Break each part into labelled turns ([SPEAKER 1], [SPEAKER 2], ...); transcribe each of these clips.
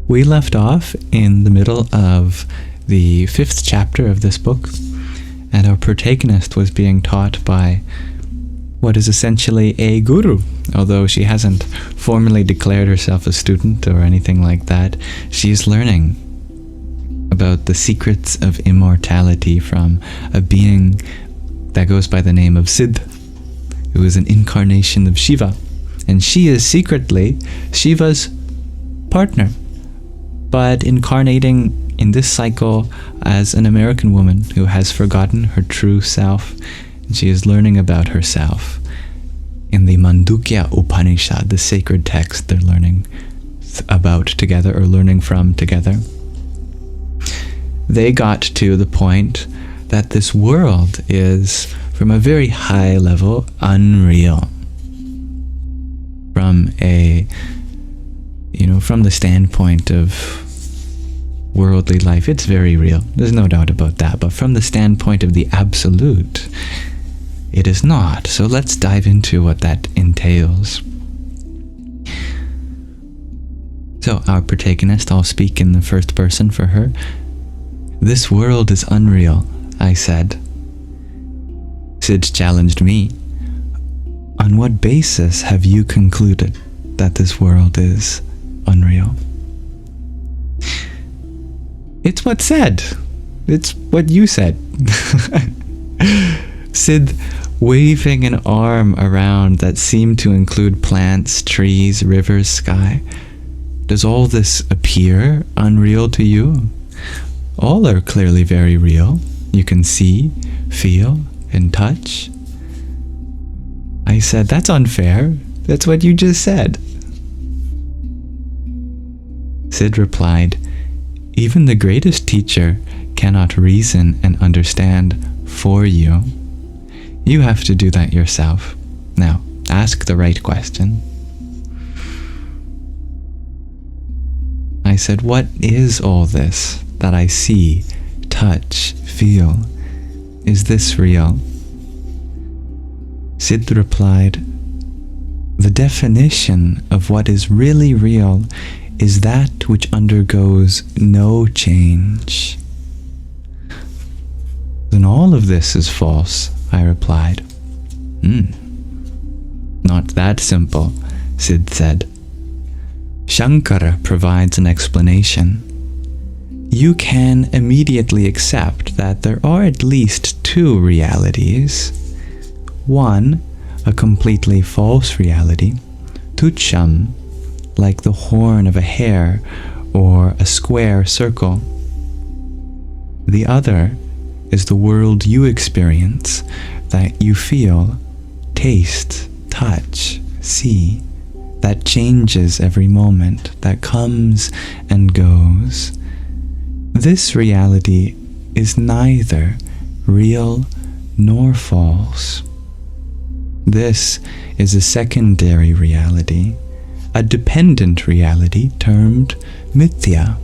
[SPEAKER 1] We left off in the middle of the 5th chapter of this book, and our protagonist was being taught by what is essentially a guru. Although she hasn't formally declared herself a student or anything like that, she's learning about the secrets of immortality from a being that goes by the name of Siddh, who is an incarnation of Shiva. And she is secretly Shiva's partner, but incarnating in this cycle as an American woman who has forgotten her true self, and she is learning about herself in the Mandukya Upanishad, the sacred text they're learning about together, or learning from together. They got to the point that this world is, from a very high level, unreal. From the standpoint of worldly life, it's very real. There's no doubt about that. But from the standpoint of the absolute, it is not. So let's dive into what that entails. So our protagonist, I'll speak in the first person for her. This world is unreal, I said. Sid challenged me. On what basis have you concluded that this world is unreal? It's what's said. It's what you said. Sid, waving an arm around that seemed to include plants, trees, rivers, sky. Does all this appear unreal to you? All are clearly very real. You can see, feel, and touch. I said, that's unfair. That's what you just said. Sid replied, even the greatest teacher cannot reason and understand for you. You have to do that yourself. Now, ask the right question. I said, what is all this that I see, touch, feel? Is this real? Sid replied, the definition of what is really real is that which undergoes no change. Then all of this is false, I replied. Not that simple, Sid said. Shankara provides an explanation. You can immediately accept that there are at least two realities. One, a completely false reality, tucham, like the horn of a hare or a square circle. The other is the world you experience, that you feel, taste, touch, see, that changes every moment, that comes and goes. This reality is neither real nor false. This is a secondary reality, a dependent reality termed mithya.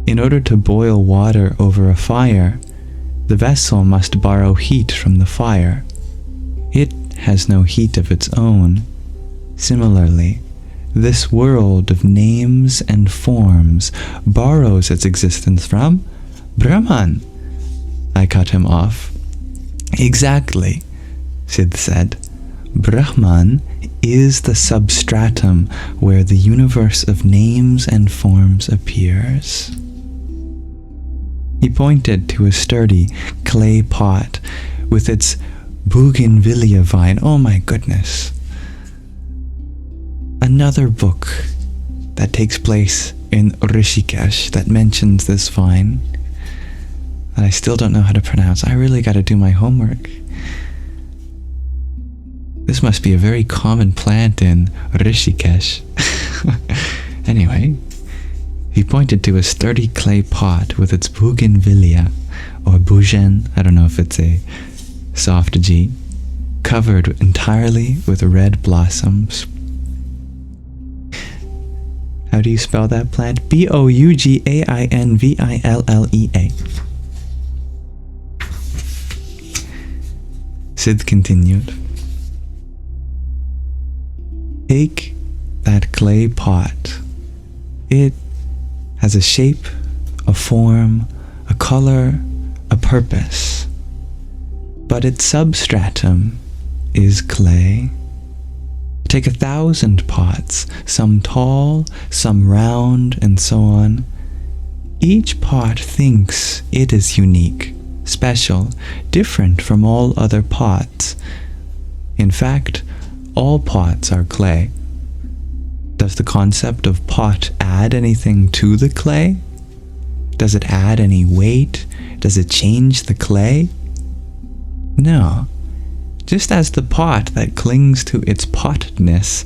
[SPEAKER 1] In order to boil water over a fire, the vessel must borrow heat from the fire. It has no heat of its own. Similarly, this world of names and forms borrows its existence from Brahman. I cut him off. Exactly, Sid said. Brahman is the substratum where the universe of names and forms appears. He pointed to a sturdy clay pot with its bougainvillea vine. Oh my goodness. Another book that takes place in Rishikesh that mentions this vine that I still don't know how to pronounce. I really got to do my homework. This must be a very common plant in Rishikesh. Anyway, he pointed to a sturdy clay pot with its bougainvillea, or bougen, I don't know if it's a soft G, covered entirely with red blossoms. How do you spell that plant? Bougainvillea. Sid continued. Take that clay pot It has a shape, a form, a color, a purpose. But its substratum is clay. Take 1,000 pots, some tall, some round, and so on. Each pot thinks it is unique, special, different from all other pots. In fact, all pots are clay. Does the concept of pot add anything to the clay? Does it add any weight? Does it change the clay? No. Just as the pot that clings to its pottedness,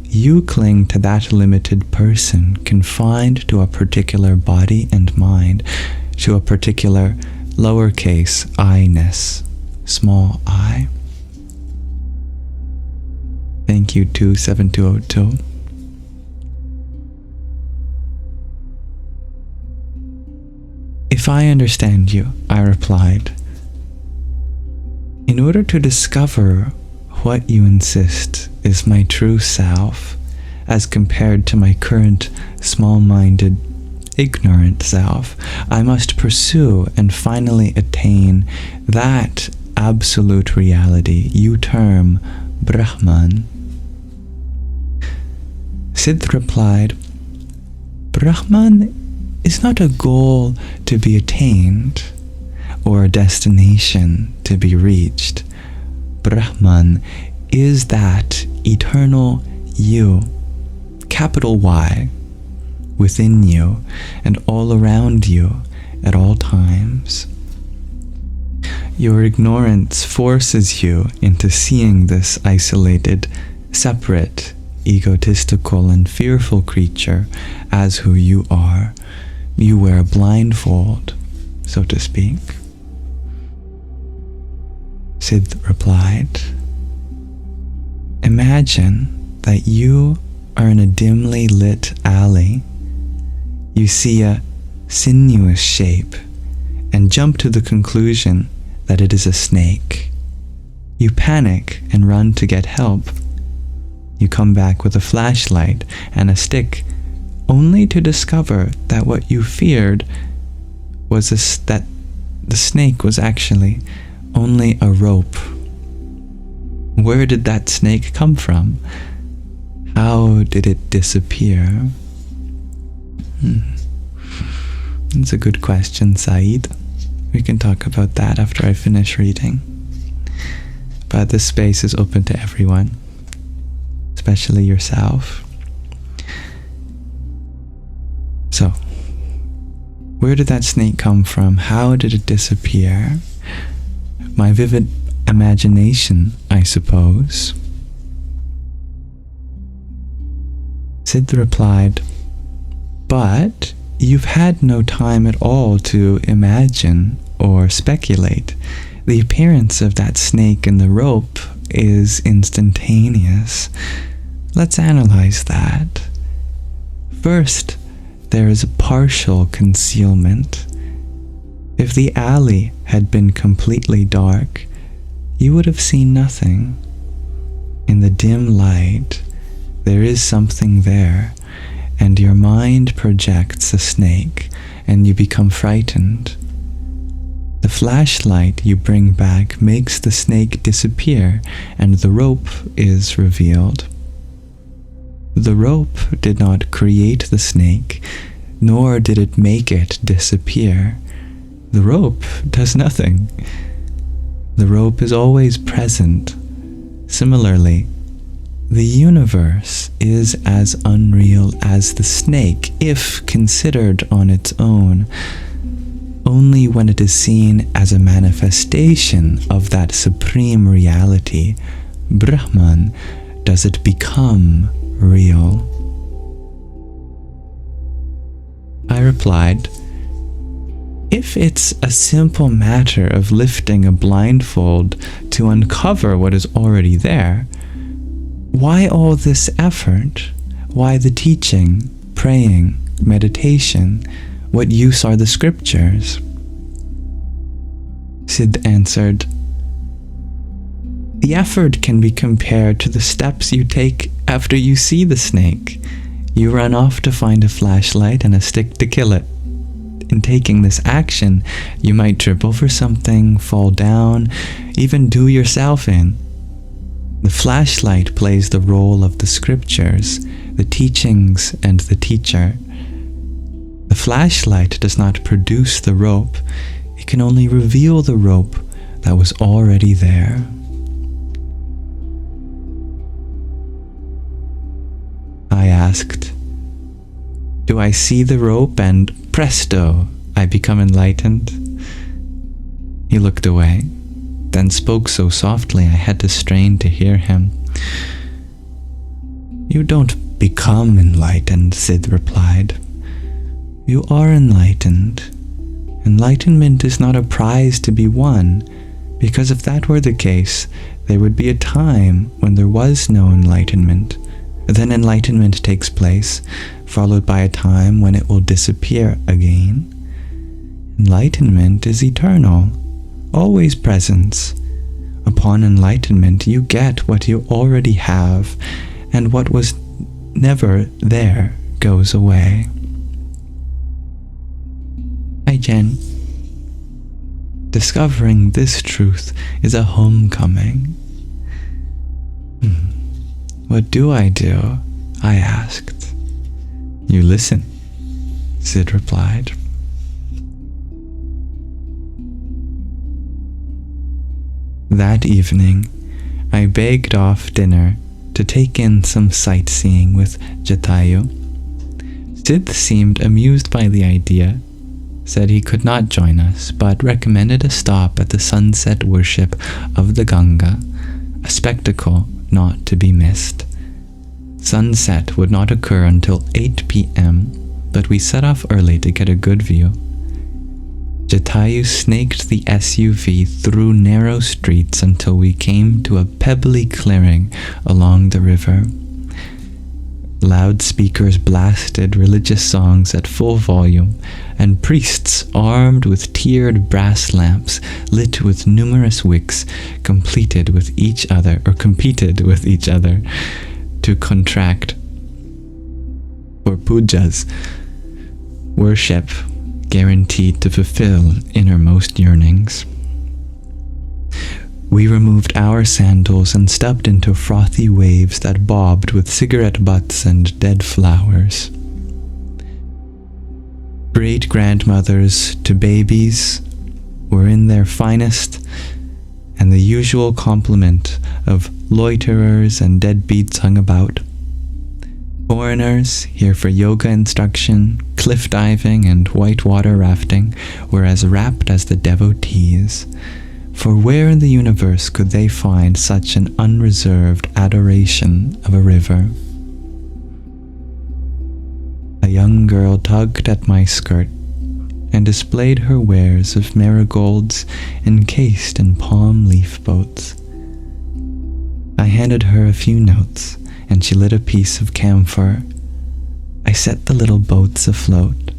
[SPEAKER 1] you cling to that limited person, confined to a particular body and mind, to a particular lowercase I-ness, small I. Thank you, 27202. If I understand you, I replied, in order to discover what you insist is my true self, as compared to my current small-minded, ignorant self, I must pursue and finally attain that absolute reality you term Brahman. Siddh replied, Brahman is not a goal to be attained, or a destination to be reached. Brahman is that eternal you, capital Y, within you and all around you at all times. Your ignorance forces you into seeing this isolated, separate, egotistical and fearful creature as who you are. You wear a blindfold, so to speak. Siddh replied, imagine that you are in a dimly lit alley. You see a sinuous shape and jump to the conclusion that it is a snake. You panic and run to get help. You come back with a flashlight and a stick, only to discover that what you feared was that the snake was actually only a rope. Where did that snake come from? How did it disappear? That's a good question, Saeed. We can talk about that after I finish reading. But this space is open to everyone, especially yourself. So, where did that snake come from? How did it disappear? My vivid imagination, I suppose. Siddh replied, but you've had no time at all to imagine or speculate. The appearance of that snake in the rope is instantaneous. Let's analyze that. First, there is a partial concealment. If the alley had been completely dark, you would have seen nothing. In the dim light, there is something there, and your mind projects a snake, and you become frightened. The flashlight you bring back makes the snake disappear, and the rope is revealed. The rope did not create the snake, nor did it make it disappear. The rope does nothing. The rope is always present. Similarly, the universe is as unreal as the snake if considered on its own. Only when it is seen as a manifestation of that supreme reality, Brahman, does it become real. I replied, if it's a simple matter of lifting a blindfold to uncover what is already there, why all this effort? Why the teaching, praying, meditation? What use are the scriptures? Siddh answered, the effort can be compared to the steps you take after you see the snake. You run off to find a flashlight and a stick to kill it. In taking this action, you might trip over something, fall down, even do yourself in. The flashlight plays the role of the scriptures, the teachings, and the teacher. The flashlight does not produce the rope, it can only reveal the rope that was already there. I asked, "Do I see the rope and presto, I become enlightened?" He looked away, then spoke so softly I had to strain to hear him. "You don't become enlightened," Sid replied. "You are enlightened. Enlightenment is not a prize to be won, because if that were the case, there would be a time when there was no enlightenment. Then enlightenment takes place, followed by a time when it will disappear again. Enlightenment is eternal, always present. Upon enlightenment, you get what you already have, and what was never there goes away." Hi, Jen. Discovering this truth is a homecoming. "What do I do?" I asked. "You listen," Sid replied. That evening, I begged off dinner to take in some sightseeing with Jatayu. Sid seemed amused by the idea, said he could not join us, but recommended a stop at the sunset worship of the Ganga, a spectacle not to be missed. Sunset would not occur until 8 p.m., but we set off early to get a good view. Jatayu snaked the SUV through narrow streets until we came to a pebbly clearing along the river. Loudspeakers blasted religious songs at full volume, and priests armed with tiered brass lamps lit with numerous wicks competed with each other to contract for pujas, worship guaranteed to fulfill innermost yearnings. We removed our sandals and stepped into frothy waves that bobbed with cigarette butts and dead flowers. Great-grandmothers to babies were in their finest, and the usual complement of loiterers and deadbeats hung about. Foreigners, here for yoga instruction, cliff diving, and whitewater rafting, were as rapt as the devotees. For where in the universe could they find such an unreserved adoration of a river? A young girl tugged at my skirt and displayed her wares of marigolds encased in palm leaf boats. I handed her a few notes, and she lit a piece of camphor. I set the little boats afloat.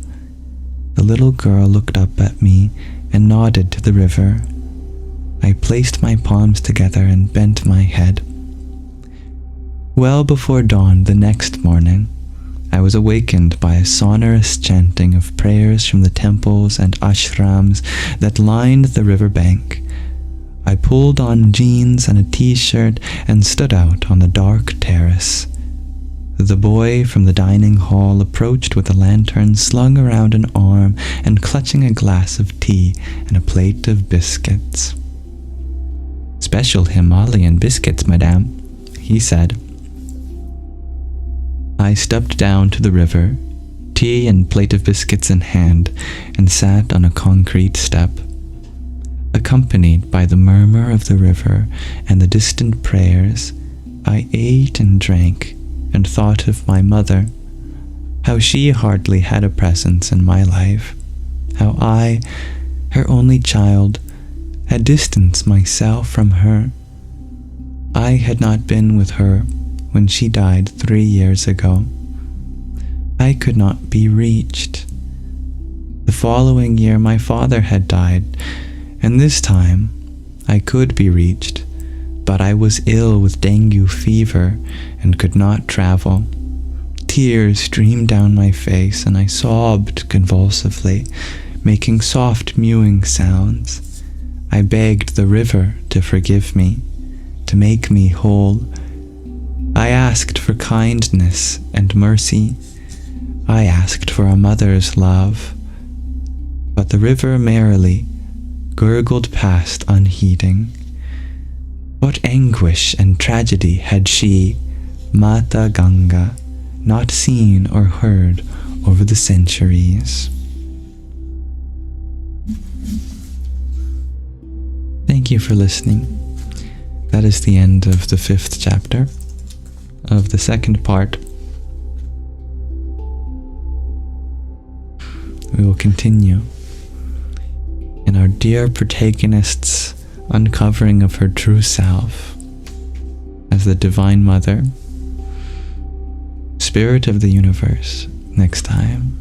[SPEAKER 1] The little girl looked up at me and nodded to the river. I placed my palms together and bent my head. Well before dawn the next morning, I was awakened by a sonorous chanting of prayers from the temples and ashrams that lined the river bank. I pulled on jeans and a t-shirt and stood out on the dark terrace. The boy from the dining hall approached with a lantern slung around an arm and clutching a glass of tea and a plate of biscuits. "Special Himalayan biscuits, madame," he said. I stepped down to the river, tea and plate of biscuits in hand, and sat on a concrete step. Accompanied by the murmur of the river and the distant prayers, I ate and drank and thought of my mother, how she hardly had a presence in my life, how I, her only child, had distanced myself from her. I had not been with her when she died 3 years ago. I could not be reached. The following year my father had died, and this time I could be reached, but I was ill with dengue fever and could not travel. tears streamed down my face, and I sobbed convulsively, making soft mewing sounds. I begged the river to forgive me, to make me whole. I asked for kindness and mercy. I asked for a mother's love. But the river merrily gurgled past unheeding. What anguish and tragedy had she, Mata Ganga, not seen or heard over the centuries? Thank you for listening. That is the end of the 5th chapter of the 2nd part. We will continue in our dear protagonist's uncovering of her true self as the Divine Mother, Spirit of the Universe, next time.